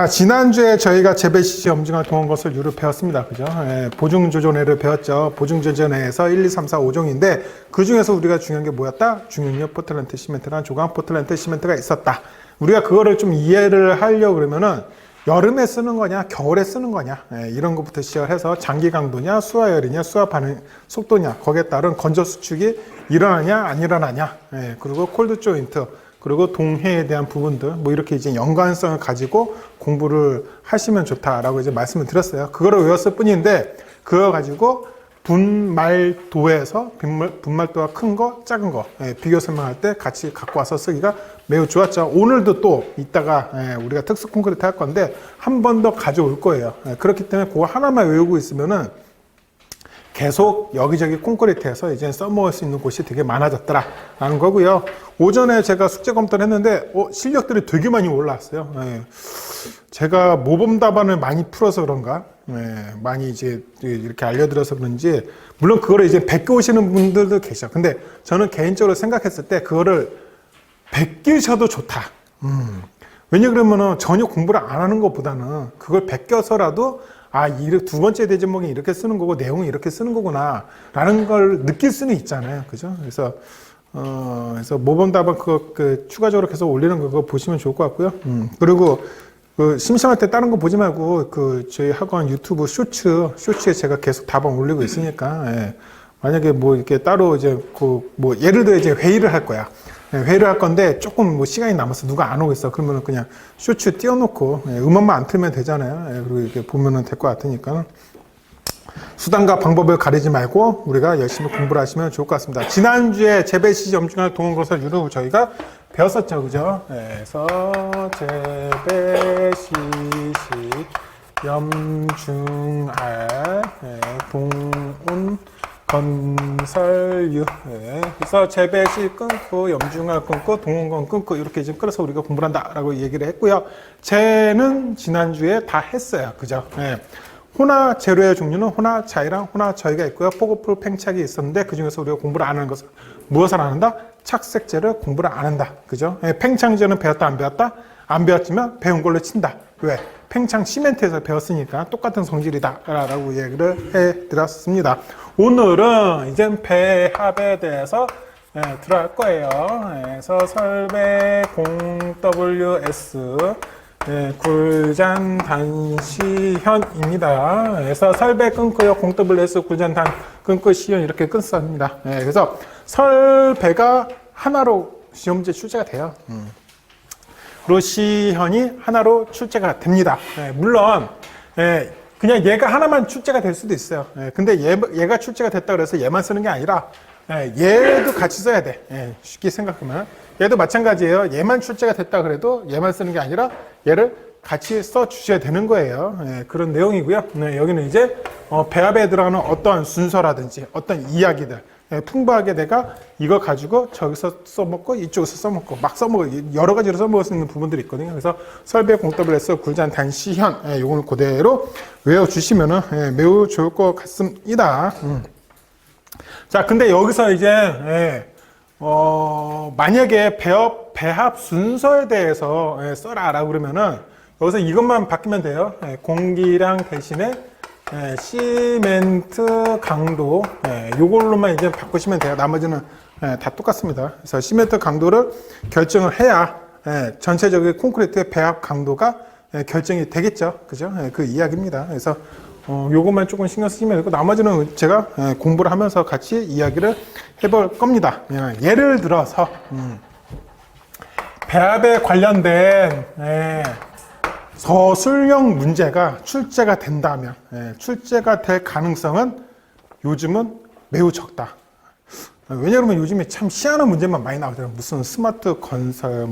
자, 지난주에 저희가 재배시시 염증화 동원거슬유를 배웠습니다. 그죠? 예, 보증조전회를 배웠죠. 보증조전회에서 1, 2, 3, 4, 5종인데 그 중에서 우리가 중요한 게 뭐였다? 중용력 포틀랜드 시멘트랑 조각 포틀랜드 시멘트가 있었다. 우리가 그거를 좀 이해를 하려고 그러면은 여름에 쓰는 거냐, 겨울에 쓰는 거냐, 예, 이런 것부터 시작해서 장기 강도냐, 수화열이냐, 수화 반응 속도냐, 거기에 따른 건조 수축이 일어나냐, 안 일어나냐, 예, 그리고 콜드 조인트, 그리고 동해에 대한 부분들, 뭐 이렇게 이제 연관성을 가지고 공부를 하시면 좋다라고 이제 말씀을 드렸어요. 그거를 외웠을 뿐인데, 그거 가지고 분말도에서 분말도가 큰 거, 작은 거, 예, 비교 설명할 때 같이 갖고 와서 쓰기가 매우 좋았죠. 오늘도 또 이따가 우리가 특수 콘크리트 할 건데 한 번 더 가져올 거예요. 그렇기 때문에 그거 하나만 외우고 있으면은 계속 여기저기 콘크리트에서 이제 써먹을 수 있는 곳이 되게 많아졌더라라는 거고요. 오전에 제가 숙제 검토를 했는데 실력들이 되게 많이 올라왔어요. 제가 모범 답안을 많이 풀어서 그런가, 많이 이제 이렇게 알려드려서 그런지, 물론 그거를 이제 베껴 오시는 분들도 계셔. 근데 저는 개인적으로 생각했을 때 그거를 베끼셔도 좋다. 왜냐 그러면은 전혀 공부를 안 하는 것보다는 그걸 베껴서라도 두 번째 대제목이 이렇게 쓰는 거고 내용이 이렇게 쓰는 거구나 라는 걸 느낄 수는 있잖아요. 그죠? 그래서 모범 답안 추가적으로 계속 올리는 거 그거 보시면 좋을 것 같고요. 그리고 심심할 때 다른 거 보지 말고 저희 학원 유튜브 쇼츠에 제가 계속 답안 올리고 있으니까, 예. 만약에 뭐 이렇게 따로 이제 뭐 예를 들어 이제 회의를 할 거야. 회의를 할 건데 조금 뭐 시간이 남아서 누가 안 오고 있어. 그러면은 그냥 쇼츠 띄워놓고 음악만 안 틀면 되잖아요. 그리고 이렇게 보면은 될 것 같으니까 수단과 방법을 가리지 말고 우리가 열심히 공부를 하시면 좋을 것 같습니다. 지난주에 재배시시 염증할 동원거슬 유로 저희가 배웠었죠, 그죠? 그래서 재배시시 염증할 동원 건설유. 그래서 재배시 끊고 염중할 끊고 동원건 끊고 이렇게 지금 끌어서 우리가 공부를 한다라고 얘기를 했고요. 재는 지난주에 다 했어요. 그죠? 혼화 재료의 종류는 혼화 자이랑 혼화 저희가 있고요. 포고풀 팽착이 있었는데 그 중에서 우리가 공부를 안 하는 것은 무엇을 안 한다? 착색재를 공부를 안 한다. 그죠? 팽창재는 배웠다 안 배웠다? 안 배웠지만 배운 걸로 친다. 왜? 팽창 시멘트에서 배웠으니까 똑같은 성질이다 라고 얘기를 해드렸습니다. 오늘은 이제 배합에 대해서 들어갈 거예요. 그래서 설배 0WS 굴잔 단시현입니다. 그래서 설배 끊고요. 0WS 굴잔 단 끊고 시현 이렇게 끊습니다. 그래서 설배가 하나로 시험제 출제가 돼요. 그리고 시현이 하나로 출제가 됩니다. 물론 그냥 얘가 하나만 출제가 될 수도 있어요. 근데 얘가 출제가 됐다 그래서 얘만 쓰는 게 아니라 얘도 같이 써야 돼. 쉽게 생각하면 얘도 마찬가지예요. 얘만 출제가 됐다 그래도 얘만 쓰는 게 아니라 얘를 같이 써 주셔야 되는 거예요. 그런 내용이고요. 여기는 이제 배합에 들어가는 어떠한 순서라든지 어떤 이야기들 풍부하게 내가 이거 가지고 저기서 써먹고 이쪽에서 써먹고 막 써먹고 여러 가지로 써먹을 수 있는 부분들이 있거든요. 그래서 설배 0WS 굴잔 단시현 이걸 그대로 외워주시면은 매우 좋을 것 같습니다. 자, 근데 여기서 이제 만약에 배합 순서에 대해서 써라라고 그러면은 여기서 이것만 바뀌면 돼요. 공기량 대신에 시멘트 강도 이걸로만 이제 바꾸시면 돼요. 나머지는 다 똑같습니다. 그래서 시멘트 강도를 결정을 해야 전체적인 콘크리트의 배합 강도가 결정이 되겠죠. 그죠? 그 이야기입니다. 그래서 요것만 조금 신경 쓰시면 되고 나머지는 제가 공부를 하면서 같이 이야기를 해볼 겁니다. 예를 들어서 배합에 관련된 서술형 문제가 출제가 된다면 출제가 될 가능성은 요즘은 매우 적다. 왜냐하면 요즘에 참 희한한 문제만 많이 나오잖아요. 무슨 스마트 건설,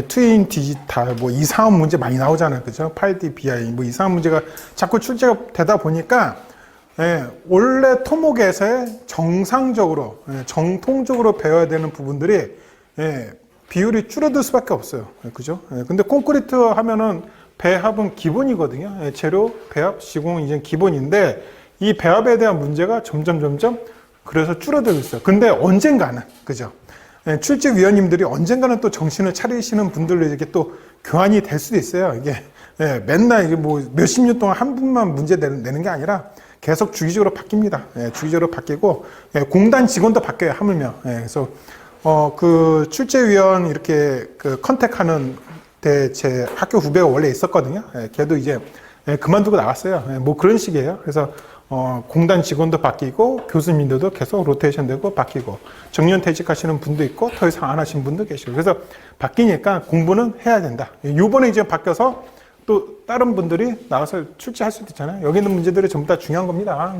트윈 디지털, 이상한 문제 많이 나오잖아요. 그죠? 8D BI, 이상한 문제가 자꾸 출제가 되다 보니까 원래 토목에서의 정상적으로, 정통적으로 배워야 되는 부분들이 비율이 줄어들 수밖에 없어요. 그죠? 근데 콘크리트 하면은 배합은 기본이거든요. 재료, 배합, 시공 이제 기본인데 이 배합에 대한 문제가 점점 그래서 줄어들고 있어요. 근데 언젠가는, 그죠? 출제위원님들이 언젠가는 또 정신을 차리시는 분들로 이렇게 또 교환이 될 수도 있어요. 이게 예, 맨날 이게 뭐 몇십 년 동안 한 분만 문제 내는 게 아니라 계속 주기적으로 바뀝니다. 예, 주기적으로 바뀌고, 예, 공단 직원도 바뀌어요, 하물며. 예, 그래서, 그 출제위원 이렇게 그 컨택하는 때 제 학교 후배가 원래 있었거든요. 예, 걔도 이제 예, 그만두고 나갔어요. 예, 뭐 그런 식이에요. 그래서, 공단 직원도 바뀌고, 교수님들도 계속 로테이션 되고 바뀌고, 정년 퇴직하시는 분도 있고, 더 이상 안 하신 분도 계시고. 그래서 바뀌니까 공부는 해야 된다. 예, 요번에 이제 바뀌어서 또 다른 분들이 나와서 출제할 수도 있잖아요. 여기 있는 문제들이 전부 다 중요한 겁니다.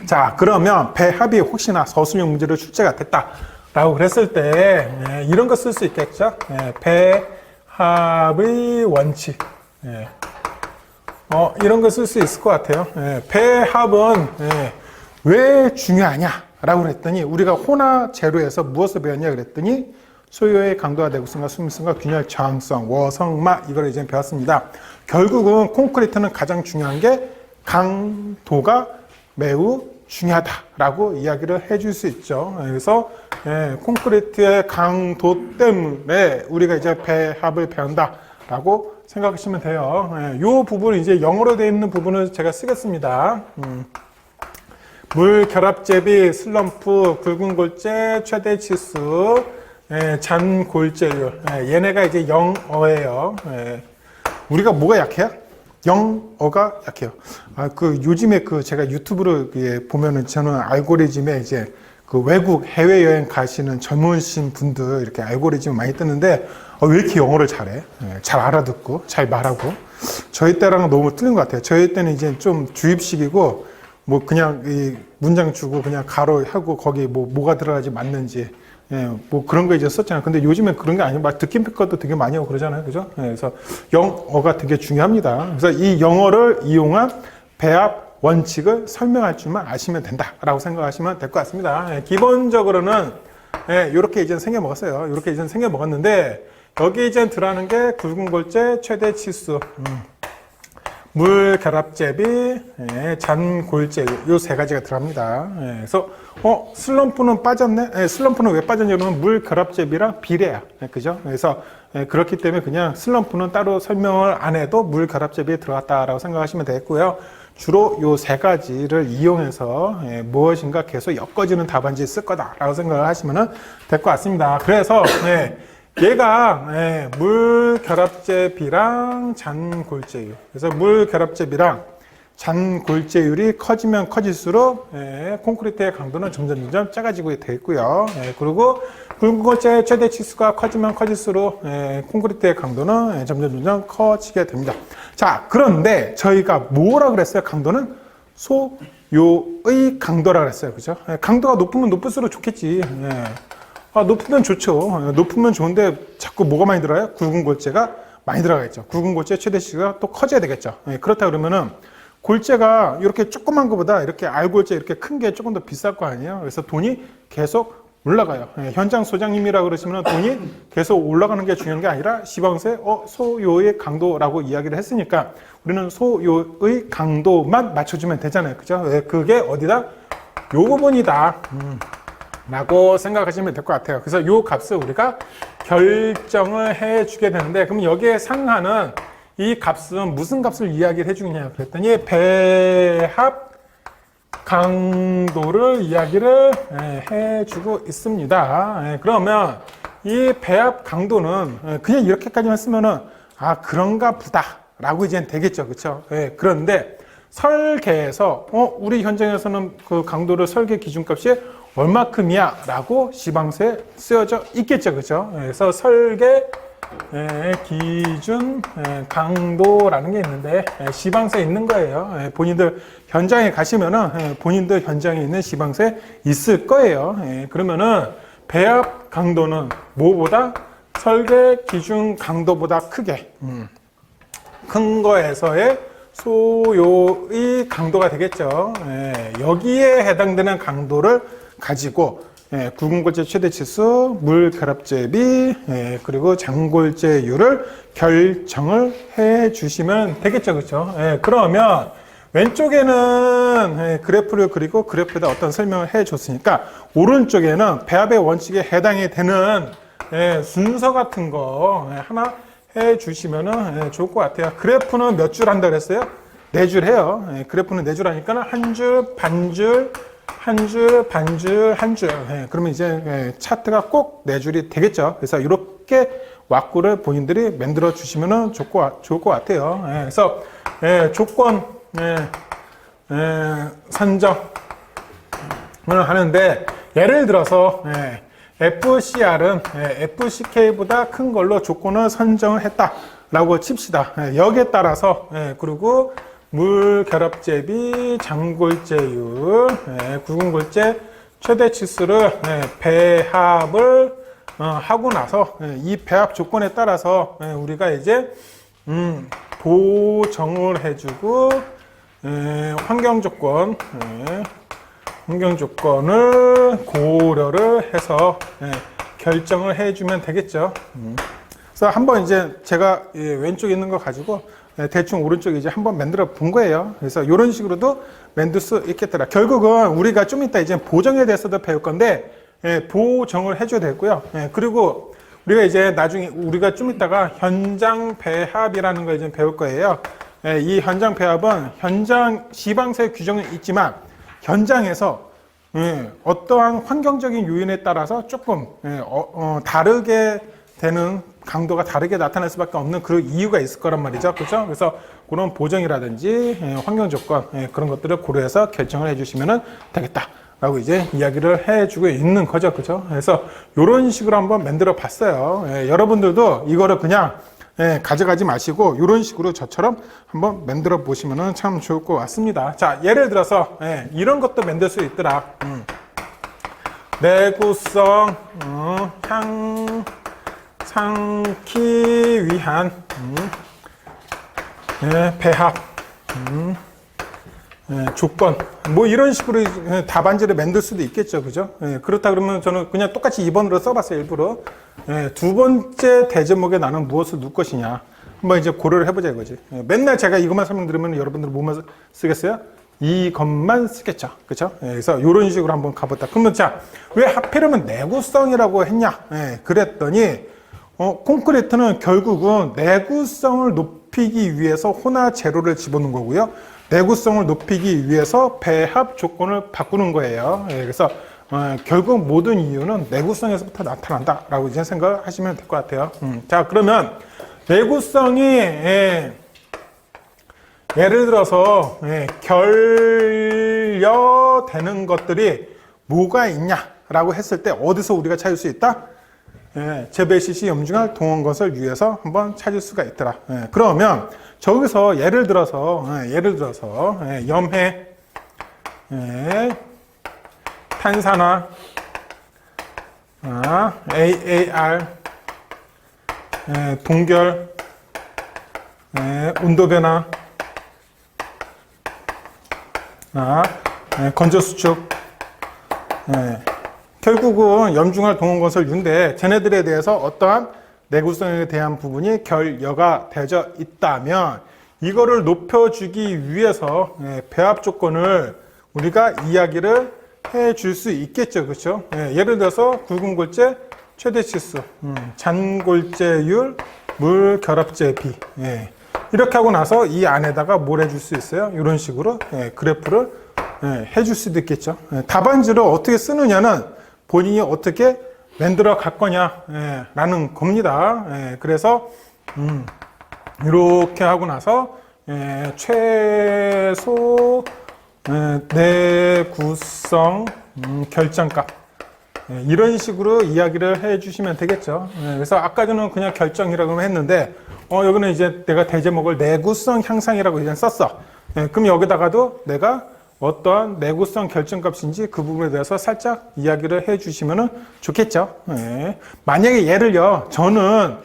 자, 그러면 배합이 혹시나 서술형 문제로 출제가 됐다라고 그랬을 때 예, 이런 거 쓸 수 있겠죠. 예, 배합의 원칙. 예. 이런 거 쓸 수 있을 것 같아요. 예, 배합은 예, 왜 중요하냐라고 그랬더니 우리가 호나 제로에서 무엇을 배웠냐 그랬더니 소요의 강도와 내구성과 수밀성과 균열 저항성, 워성마 이걸 이제 배웠습니다. 결국은 콘크리트는 가장 중요한 게 강도가 매우 중요하다라고 이야기를 해줄 수 있죠. 그래서 예, 콘크리트의 강도 때문에 우리가 이제 배합을 배운다라고 생각하시면 돼요. 예, 이 부분은 이제 영어로 되어 있는 부분을 제가 쓰겠습니다. 물 결합제비, 슬럼프, 굵은 골재, 최대 치수, 예, 잔 골재율. 예, 얘네가 이제 영어예요. 예. 우리가 뭐가 약해요? 영어가 약해요. 그 요즘에 그 제가 유튜브를 보면은 저는 알고리즘에 이제 그 외국 해외여행 가시는 젊으신 분들 이렇게 알고리즘 많이 뜨는데 왜 이렇게 영어를 잘해? 예, 잘 알아듣고 잘 말하고. 저희 때랑은 너무 틀린 것 같아요. 저희 때는 이제 좀 주입식이고 뭐 그냥 이 문장 주고 그냥 가로하고 거기 뭐가 들어가지 맞는지 예, 뭐 그런 거 이제 썼잖아요. 근데 요즘엔 그런 게 아니고 막 듣긴 평가도 되게 많이 하고 그러잖아요. 그죠? 예, 그래서 영어가 되게 중요합니다. 그래서 이 영어를 이용한 배합 원칙을 설명할 줄만 아시면 된다라고 생각하시면 될 것 같습니다. 예, 기본적으로는 예, 이렇게 이제 생겨 먹었어요. 이렇게 이제 생겨 먹었는데 여기 이제 들어가는 게 굵은 골재, 최대 치수, 물 결합제비, 예, 잔 골재 요 세 가지가 들어갑니다. 예, 그래서 슬럼프는 빠졌네. 예, 슬럼프는 왜 빠졌냐 그러면 물 결합제비랑 비례야. 예, 그죠? 그래서 예, 그렇기 때문에 그냥 슬럼프는 따로 설명을 안 해도 물 결합제비에 들어갔다라고 생각하시면 되겠고요. 주로 요 세 가지를 이용해서 예, 무엇인가 계속 엮어지는 답안지 쓸 거다라고 생각을 하시면 될 것 같습니다. 그래서 예, 얘가 예, 물 결합제비랑 잔 골재율. 그래서 물 결합제비랑 잔 골재율이 커지면 커질수록 예, 콘크리트의 강도는 점점 작아지고 되어 있고요. 예, 그리고 굵은 골재 최대 치수가 커지면 커질수록 예, 콘크리트의 강도는 예, 점점 커지게 됩니다. 자, 그런데 저희가 뭐라 그랬어요? 강도는 소요의 강도라 그랬어요. 그죠? 예, 강도가 높으면 높을수록 좋겠지. 예. 높으면 좋죠. 높으면 좋은데 자꾸 뭐가 많이 들어요? 굵은 골재가 많이 들어가겠죠. 굵은 골재 최대 치수가 또 커져야 되겠죠. 예, 그렇다 그러면은 골재가 이렇게 조그만 것보다 이렇게 알골재 이렇게 큰 게 조금 더 비쌀 거 아니에요. 그래서 돈이 계속 올라가요. 예, 현장 소장님이라 그러시면 돈이 계속 올라가는 게 중요한 게 아니라 시방세 소요의 강도라고 이야기를 했으니까 우리는 소요의 강도만 맞춰주면 되잖아요. 그죠? 예, 그게 어디다? 요 부분이다. 라고 생각하시면 될 것 같아요. 그래서 요 값을 우리가 결정을 해주게 되는데, 그럼 여기에 상하는 이 값은 무슨 값을 이야기를 해주느냐 그랬더니 배합 강도를 이야기를 해주고 있습니다. 그러면 이 배합 강도는 그냥 이렇게까지만 쓰면은 그런가 보다 라고 이제 되겠죠. 그렇죠? 그런데 설계에서 우리 현장에서는 그 강도를 설계 기준값이 얼마큼이야 라고 시방서에 쓰여져 있겠죠. 그죠? 그래서 설계 기준 강도라는 게 있는데 시방서에 있는 거예요. 본인들 현장에 가시면은 본인들 현장에 있는 시방서에 있을 거예요. 그러면은 배합 강도는 뭐보다 설계 기준 강도보다 크게 큰 거에서의 소요의 강도가 되겠죠. 여기에 해당되는 강도를 가지고 굵은 골재 최대 치수, 물 결합제비, 그리고 잔골재율을 결정을 해 주시면 되겠죠. 그렇죠? 그러면 왼쪽에는 그래프를 그리고 그래프에다 어떤 설명을 해 줬으니까 오른쪽에는 배합의 원칙에 해당이 되는 순서 같은 거 하나 해 주시면은 좋을 것 같아요. 그래프는 몇 줄 한다 그랬어요? 4줄 해요. 그래프는 4줄 하니까 한 줄, 반줄, 한 줄, 반줄, 한 줄. 그러면 이제 차트가 꼭 4줄이 되겠죠. 그래서 이렇게 왁구를 본인들이 만들어 주시면 좋을 것 같아요. 그래서 조건 선정을 하는데, 예를 들어서 FCR은 FCK보다 큰 걸로 조건을 선정을 했다라고 칩시다. 여기에 따라서 그리고 물 결합제비, 장골제율, 굵은골제 최대 치수를 배합을 하고 나서 이 배합 조건에 따라서 우리가 이제 보정을 해주고 환경 조건을 고려를 해서 결정을 해주면 되겠죠. 그래서 한번 이제 제가 왼쪽에 있는 거 가지고 대충 오른쪽에 이제 한번 만들어 본 거예요. 그래서 이런 식으로도 만들 수 있겠더라. 결국은 우리가 좀 이따 이제 보정에 대해서도 배울 건데, 보정을 해줘야 되고요. 그리고 우리가 이제 나중에 우리가 좀 이따가 현장 배합이라는 걸 이제 배울 거예요. 이 현장 배합은 현장 지방세 규정은 있지만 현장에서 어떠한 환경적인 요인에 따라서 조금 다르게 되는 강도가 다르게 나타날 수밖에 없는 그런 이유가 있을 거란 말이죠. 그렇죠? 그래서 그런 보정이라든지 환경 조건 그런 것들을 고려해서 결정을 해주시면 되겠다라고 이제 이야기를 해주고 있는 거죠. 그렇죠? 그래서 이런 식으로 한번 만들어 봤어요. 여러분들도 이거를 그냥 가져가지 마시고 이런 식으로 저처럼 한번 만들어 보시면 참 좋을 것 같습니다. 자, 예를 들어서 이런 것도 만들 수 있더라. 내구성 향상키 위한 배합 조건 뭐 이런 식으로 답안지를 만들 수도 있겠죠. 그죠? 그렇다 그러면 저는 그냥 똑같이 2번으로 써봤어요. 일부러. 두 번째 대제목에 나는 무엇을 넣을 것이냐 한번 이제 고려를 해보자 이거지. 맨날 제가 이것만 설명드리면 여러분들은 뭐만 쓰겠어요? 이것만 쓰겠죠. 그렇죠? 그래서 이런 식으로 한번 가보자. 그러면 자, 왜 하필이면 내구성이라고 했냐? 그랬더니 콘크리트는 결국은 내구성을 높이기 위해서 혼화 재료를 집어넣는 거고요. 내구성을 높이기 위해서 배합 조건을 바꾸는 거예요. 그래서 결국 모든 이유는 내구성에서부터 나타난다라고 이제 생각하시면 될 것 같아요. 자, 그러면 내구성이 예를 들어서 결여되는 것들이 뭐가 있냐라고 했을 때 어디서 우리가 찾을 수 있다? 재배 시시 염중할 동원 것을 위해서 한번 찾을 수가 있더라. 그러면 저기서 예를 들어서 염해, 탄산화, AAR, 동결, 온도 변화, 건조 수축, 결국은 염중할 동원건설 유인데 쟤네들에 대해서 어떠한 내구성에 대한 부분이 결여가 되어 있다면 이거를 높여주기 위해서 배합 조건을 우리가 이야기를 해줄 수 있겠죠. 그렇죠? 예를 들어서 굵은골재 최대 치수, 잔골재율, 물 결합제 비. 이렇게 하고 나서 이 안에다가 뭘 해줄 수 있어요? 이런 식으로 그래프를 해줄 수도 있겠죠. 답안지를 어떻게 쓰느냐는 본인이 어떻게 만들어 갈 거냐 라는 겁니다. 그래서 이렇게 하고 나서 최소 내구성 결정값 이런 식으로 이야기를 해 주시면 되겠죠. 그래서 아까 전에 그냥 결정이라고 했는데 여기는 이제 내가 대제목을 내구성 향상이라고 이제 썼어. 그럼 여기다가도 내가 어떠한 내구성 결정값인지 그 부분에 대해서 살짝 이야기를 해 주시면 좋겠죠. 만약에 얘를요, 저는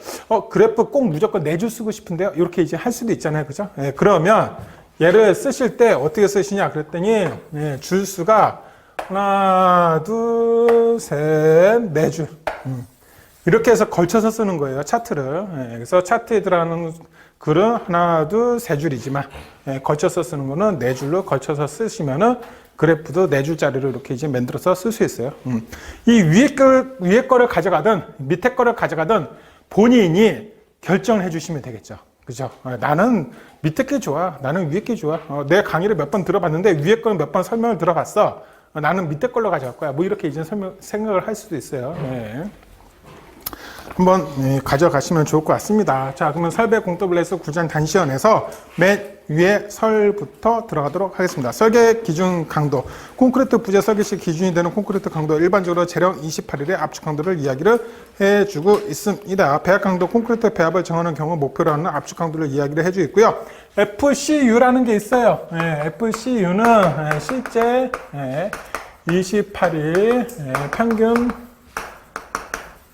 그래프 꼭 무조건 4줄 쓰고 싶은데요, 이렇게 이제 할 수도 있잖아요. 그죠? 그러면 얘를 쓰실 때 어떻게 쓰시냐 그랬더니 줄수가 하나, 둘, 셋, 4줄. 이렇게 해서 걸쳐서 쓰는 거예요, 차트를. 그래서 차트에 들어가는 글은 하나, 둘, 3줄이지만 걸쳐서 쓰는 거는 4줄로 걸쳐서 쓰시면은 그래프도 4줄짜리로 이렇게 이제 만들어서 쓸 수 있어요. 이 위에 거를 가져가든 밑에 거를 가져가든 본인이 결정을 해주시면 되겠죠. 그죠? 나는 밑에 게 좋아. 나는 위에 게 좋아. 내 강의를 몇 번 들어봤는데 위에 거는 몇 번 설명을 들어봤어. 나는 밑에 걸로 가져갈 거야. 뭐 이렇게 이제 생각을 할 수도 있어요. 네. 한번 가져가시면 좋을 것 같습니다. 자, 그러면 설배 공더블에서 구장 단시연에서 맨 위에 설부터 들어가도록 하겠습니다. 설계 기준 강도, 콘크리트 부재 설계 시 기준이 되는 콘크리트 강도, 일반적으로 재령 28일의 압축 강도를 이야기를 해주고 있습니다. 배합 강도, 콘크리트 배합을 정하는 경우 목표로 하는 압축 강도를 이야기를 해주고 있고요. FCU라는 게 있어요. FCU는 실제 28일 평균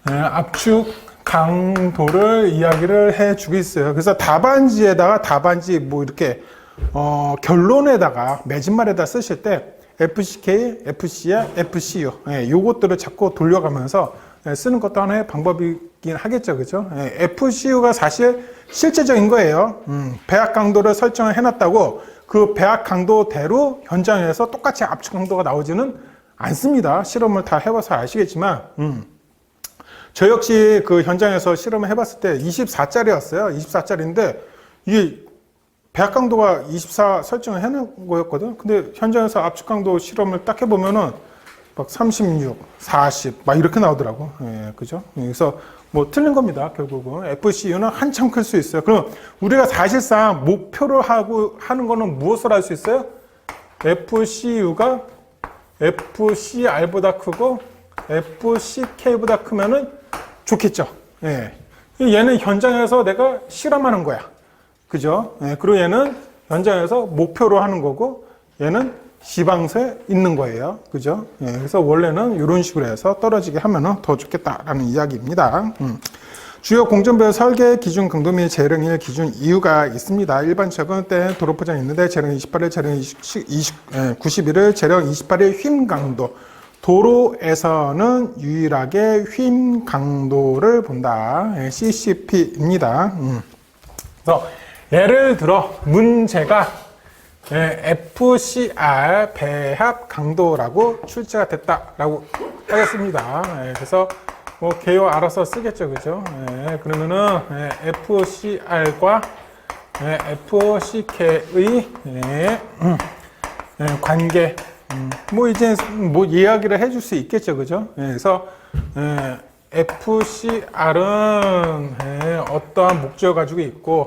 압축 강도를 이야기를 해주고 있어요. 그래서 답안지에다가 답안지 뭐 이렇게 결론에다가 매진말에다 쓰실 때 FCK, FCR, FCU 요것들을 자꾸 돌려가면서 쓰는 것도 하나의 방법이긴 하겠죠, 그죠? FCU가 사실 실제적인 거예요. 배합 강도를 설정을 해놨다고 그 배합 강도대로 현장에서 똑같이 압축 강도가 나오지는 않습니다. 실험을 다 해봐서 아시겠지만. 저 역시 그 현장에서 실험을 해봤을 때 24짜리였어요. 24짜리인데 이게 배합 강도가 24 설정을 해놓은 거였거든. 근데 현장에서 압축 강도 실험을 딱 해보면은 막 36, 40 막 이렇게 나오더라고. 그죠? 그래서 뭐 틀린 겁니다. 결국은 FCU는 한참 클 수 있어요. 그럼 우리가 사실상 목표를 하는 거는 무엇을 할 수 있어요? FCU가 FCR보다 크고 FCK보다 크면은 좋겠죠. 얘는 현장에서 내가 실험하는 거야. 그죠? 그리고 얘는 현장에서 목표로 하는 거고, 얘는 지방서에 있는 거예요. 그죠? 그래서 원래는 이런 식으로 해서 떨어지게 하면 더 좋겠다라는 이야기입니다. 주요 공정별 설계 기준 강도 및 재령일 기준 이유가 있습니다. 일반적은 때 도로 포장이 있는데 재령 28일, 재령 91일, 재령 28일 휨 강도. 도로에서는 유일하게 휨 강도를 본다. CCP입니다. 그래서 예를 들어 문제가 FCR 배합 강도라고 출제가 됐다라고 하겠습니다. 그래서 뭐 개요 알아서 쓰겠죠, 그죠? 그러면은 FCR과 FCK의 관계. 뭐 이제 뭐 이야기를 해줄 수 있겠죠, 그죠? 그래서 FCR은 어떠한 목적을 가지고 있고,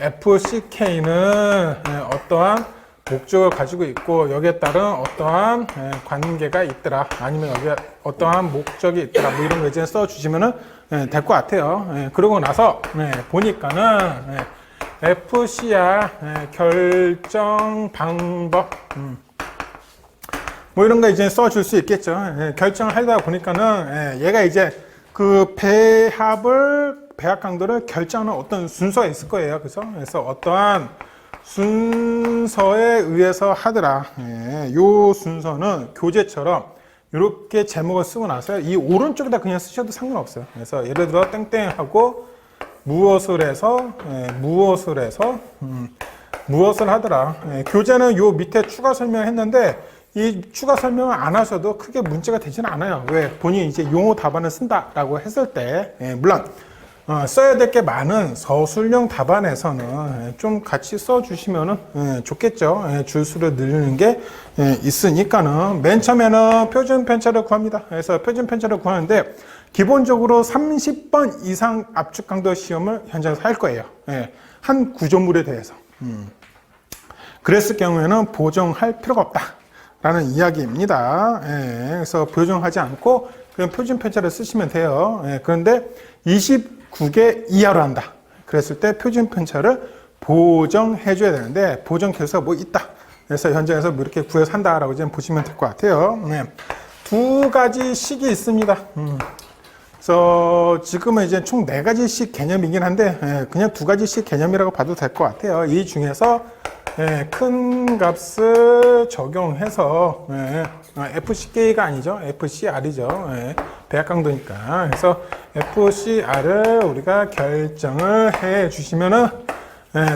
FCK는 어떠한 목적을 가지고 있고, 여기에 따른 어떠한 관계가 있더라, 아니면 여기에 어떠한 목적이 있더라, 뭐 이런 거 이제 써주시면은 될 것 같아요. 그러고 나서 보니까는 FCR 결정 방법. 뭐 이런 거 이제 써줄 수 있겠죠. 결정을 하다 보니까는 얘가 이제 그 배합 강도를 결정하는 어떤 순서가 있을 거예요. 그래서 어떠한 순서에 의해서 하더라. 요 순서는 교재처럼 이렇게 제목을 쓰고 나서 이 오른쪽에다 그냥 쓰셔도 상관없어요. 그래서 예를 들어 땡땡하고 무엇을 해서 무엇을 하더라. 교재는 요 밑에 추가 설명했는데 이 추가 설명을 안 하셔도 크게 문제가 되지는 않아요. 왜? 본인이 이제 용어 답안을 쓴다라고 했을 때, 물론 써야 될 게 많은 서술형 답안에서는 좀 같이 써주시면은 좋겠죠. 줄수를 늘리는 게 있으니까는 맨 처음에는 표준 편차를 구합니다. 그래서 표준 편차를 구하는데 기본적으로 30번 이상 압축 강도 시험을 현장에서 할 거예요. 한 구조물에 대해서. 그랬을 경우에는 보정할 필요가 없다. 라는 이야기입니다. 그래서 보정하지 않고 그냥 표준 편차를 쓰시면 돼요. 그런데 29개 이하로 한다. 그랬을 때 표준 편차를 보정해 줘야 되는데 보정 결과가 뭐 있다. 그래서 현장에서 뭐 이렇게 구해서 한다라고 좀 보시면 될 것 같아요. 두 가지 식이 있습니다. 그래서 지금은 이제 총 4가지씩 개념이긴 한데 그냥 2가지씩 개념이라고 봐도 될 것 같아요. 이 중에서 큰 값을 적용해서 FCK가 아니죠. FCR이죠. 배합 강도니까. 그래서 FCR을 우리가 결정을 해 주시면은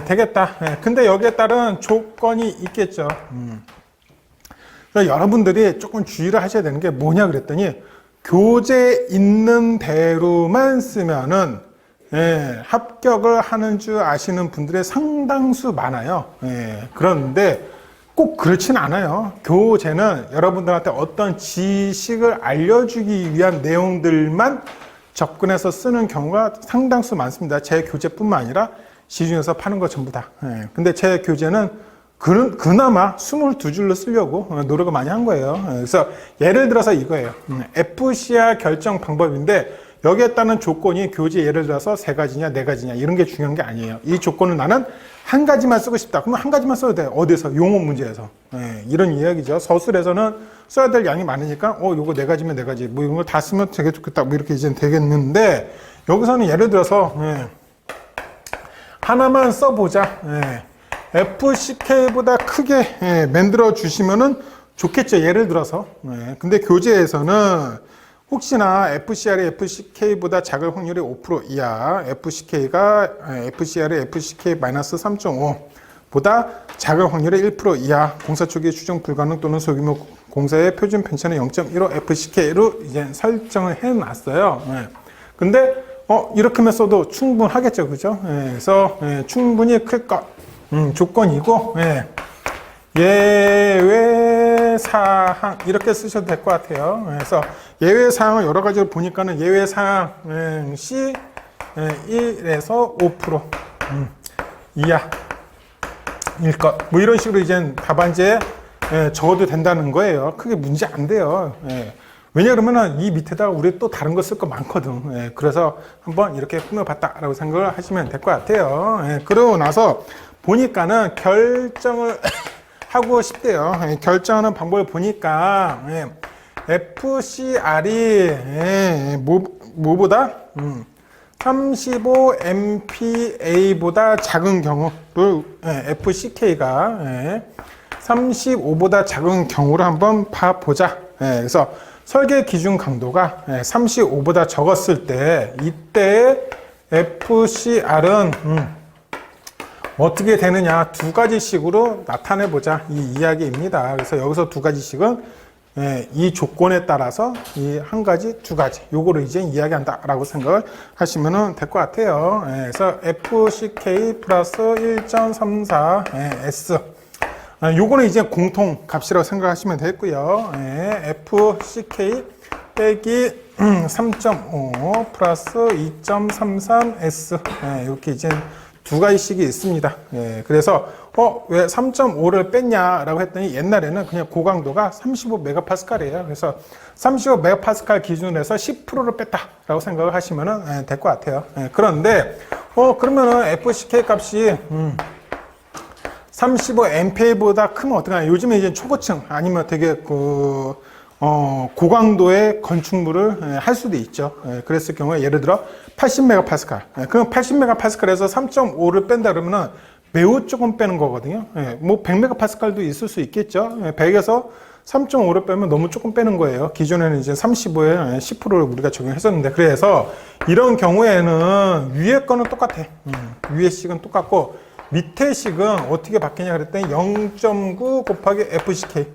되겠다. 근데 여기에 따른 조건이 있겠죠. 그래서 여러분들이 조금 주의를 하셔야 되는 게 뭐냐 그랬더니 교재에 있는 대로만 쓰면은 합격을 하는 줄 아시는 분들의 상당수 많아요. 그런데 꼭 그렇진 않아요. 교재는 여러분들한테 어떤 지식을 알려주기 위한 내용들만 접근해서 쓰는 경우가 상당수 많습니다. 제 교재뿐만 아니라 시중에서 파는 거 전부 다. 근데 제 교재는 그나마 22줄로 쓰려고 노력을 많이 한 거예요. 그래서 예를 들어서 이거예요. FCR 결정 방법인데 여기에 따른 조건이 교재 예를 들어서 3가지냐 4가지냐 이런 게 중요한 게 아니에요. 이 조건은 나는 한 가지만 쓰고 싶다. 그러면 한 가지만 써도 돼. 어디서? 용어 문제에서. 이런 이야기죠. 서술에서는 써야 될 양이 많으니까 요거 4가지면 4가지 뭐 이런 걸 다 쓰면 되게 좋겠다. 뭐 이렇게 이제 되겠는데 여기서는 예를 들어서 하나만 써보자. FCK보다 크게 만들어 주시면은 좋겠죠. 예를 들어서. 근데 교재에서는 혹시나 FCR이 FCK보다 작을 확률이 5% 이하, FCK가 FCR이 FCK-3.5보다 작을 확률이 1% 이하, 공사 초기 추정 불가능 또는 소규모 공사의 표준 편차는 0.15 FCK로 이제 설정을 해놨어요. 근데 이렇게만 써도 충분하겠죠, 그죠? 그래서 충분히 클 것 조건이고 예외 사항 이렇게 쓰셔도 될 것 같아요. 그래서 예외 사항을 여러 가지로 보니까는 예외 사항 C 1에서 5% 이하일 것. 뭐 이런 식으로 이제 답안지에 적어도 된다는 거예요. 크게 문제 안 돼요. 왜냐 그러면은 이 밑에다가 우리 또 다른 거 쓸 거 많거든. 그래서 한번 이렇게 꾸며봤다라고 생각을 하시면 될 것 같아요. 그러고 나서 보니까는 결정을 하고 싶대요. 결정하는 방법을 보니까 FCR이 뭐보다 35 MPa보다 작은 경우를 FCK가 35보다 작은 경우를 한번 봐보자. 그래서 설계 기준 강도가 35보다 적었을 때 이때 FCR은 어떻게 되느냐 2가지식으로 나타내보자 이 이야기입니다. 그래서 여기서 2가지식은 이 조건에 따라서 이 한 가지, 2가지 요거를 이제 이야기한다라고 생각을 하시면 될 것 같아요. 그래서 FCK 플러스 1.34 S 요거는 이제 공통 값이라고 생각하시면 되고요. FCK 빼기 3.5 플러스 2.33 S 이렇게 이제 2가지씩이 있습니다. 그래서 왜 3.5를 뺐냐라고 했더니 옛날에는 그냥 고강도가 35메가파스칼이에요. 그래서 35메가파스칼 기준으로 해서 10%를 뺐다라고 생각을 하시면 될 것 같아요. 그런데 그러면은 FCK 값이 35MPa보다 크면 어떡하냐. 요즘에 이제 초고층 아니면 되게 고강도의 건축물을 할 수도 있죠. 그랬을 경우에 예를 들어 80메가파스칼. 그럼 80메가파스칼에서 3.5를 뺀다 그러면은 매우 조금 빼는 거거든요. 뭐 100메가파스칼도 있을 수 있겠죠. 100에서 3.5를 빼면 너무 조금 빼는 거예요. 기존에는 이제 35에 10%를 우리가 적용했었는데 그래서 이런 경우에는 위에 거는 똑같아. 위에 식은 똑같고 밑에 식은 어떻게 바뀌냐 그랬더니 0.9 곱하기 FCK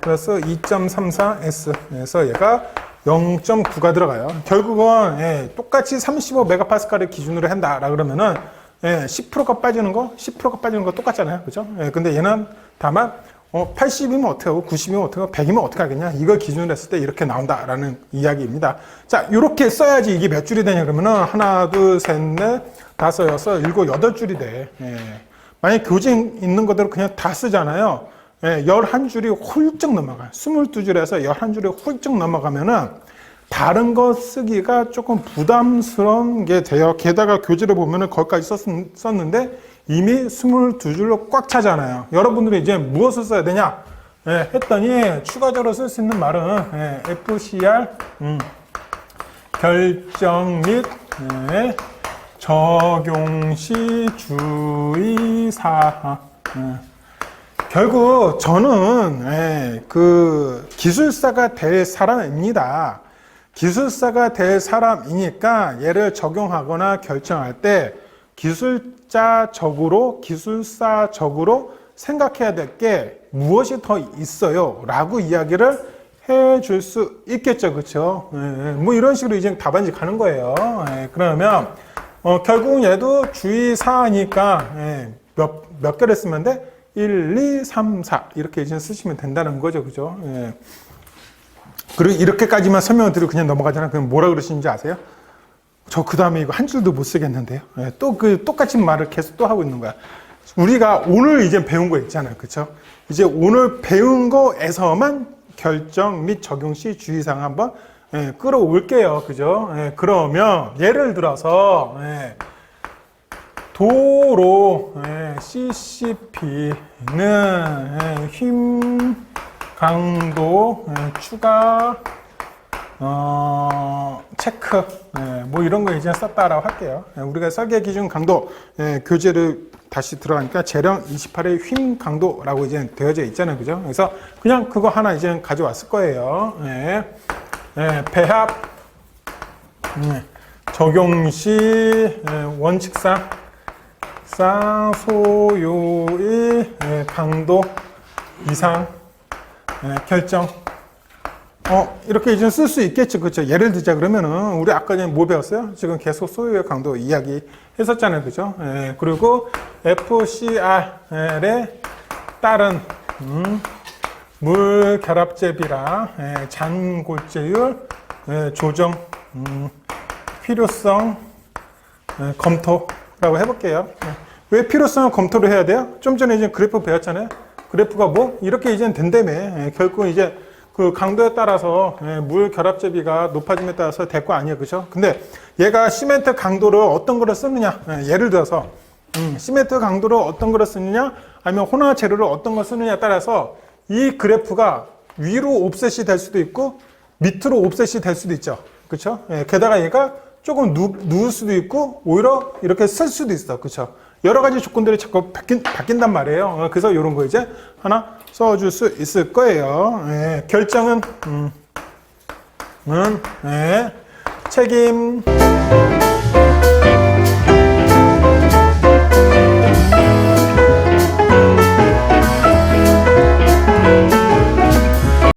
플러스 2.34S 그래서 얘가 0.9가 들어가요. 결국은 똑같이 35메가파스칼을 기준으로 한다라 그러면은 10%가 빠지는 거 10%가 빠지는 거 똑같잖아요. 그죠? 근데 얘는 다만 80이면 어떻게 하고 90이면 어떻게 하고 100이면 어떻게 하겠냐 이걸 기준으로 했을 때 이렇게 나온다라는 이야기입니다. 자, 이렇게 써야지 이게 몇 줄이 되냐 그러면은 하나 둘 셋 넷 다섯 여섯 일곱 8줄이 돼. 만약 교재 있는 거대로 그냥 다 쓰잖아요. 11줄이 훌쩍 넘어가요. 22줄에서 11줄이 훌쩍 넘어가면은 다른 거 쓰기가 조금 부담스러운 게 돼요. 게다가 교재를 보면은 거기까지 썼는데 이미 22줄로 꽉 차잖아요. 여러분들이 이제 무엇을 써야 되냐? 했더니 추가적으로 쓸 수 있는 말은 FCR 결정 및 적용 시 주의사항. 결국 저는 그 기술사가 될 사람입니다. 기술사가 될 사람이니까 얘를 적용하거나 결정할 때 기술사적으로 생각해야 될 게 무엇이 더 있어요 라고 이야기를 해줄 수 있겠죠, 그렇죠? 뭐 이런 식으로 이제 답안지 가는 거예요. 그러면 결국 얘도 주의사항이니까 몇 개를 쓰면 돼? 1, 2, 3, 4 이렇게 이제 쓰시면 된다는 거죠, 그죠? 그리고 이렇게까지만 설명을 드리고 그냥 넘어가잖아요. 그럼 뭐라 그러시는지 아세요? 저 그 다음에 이거 한 줄도 못 쓰겠는데요. 또 그 똑같은 말을 계속 또 하고 있는 거야. 우리가 오늘 이제 배운 거 있잖아요, 그렇죠? 이제 오늘 배운 거에서만 결정 및 적용 시 주의사항 한번 끌어올게요, 그죠? 그러면 예를 들어서 도로 CCP는 힘 강도 추가 체크 뭐 이런 거 이제 썼다라고 할게요. 우리가 설계 기준 강도 교재를 다시 들어가니까 재령 28의 힘 강도라고 이제 되어져 있잖아요, 그죠? 그래서 그냥 그거 하나 이제 가져왔을 거예요. 배합 적용 시 원칙상 소요의 강도 이상 결정. 이렇게 이제 쓸 수 있겠죠. 그렇죠. 예를 들자 그러면은, 우리 아까 전에 뭐 배웠어요? 지금 계속 소유의 강도 이야기 했었잖아요. 그죠? 그리고 FCR에 따른, 물 결합제비랑, 잔골재율, 조정, 필요성, 검토라고 해볼게요. 왜 필요성을 검토를 해야 돼요? 좀 전에 이제 그래프 배웠잖아요. 그래프가 뭐? 이렇게 이제 된다며. 결국 이제 그 강도에 따라서 물 결합제비가 높아짐에 따라서 될 거 아니에요, 그죠? 근데 얘가 시멘트 강도를 어떤 거를 쓰느냐, 예를 들어서 시멘트 강도를 어떤 거를 쓰느냐, 아니면 혼합 재료를 어떤 걸 쓰느냐에 따라서 이 그래프가 위로 옵셋이 될 수도 있고 밑으로 옵셋이 될 수도 있죠, 그렇죠? 게다가 얘가 조금 누울 수도 있고 오히려 이렇게 쓸 수도 있어, 그렇죠? 여러 가지 조건들이 자꾸 바뀐단 말이에요. 그래서 이런 거 이제 하나 써줄 수 있을 거예요. 결정은 책임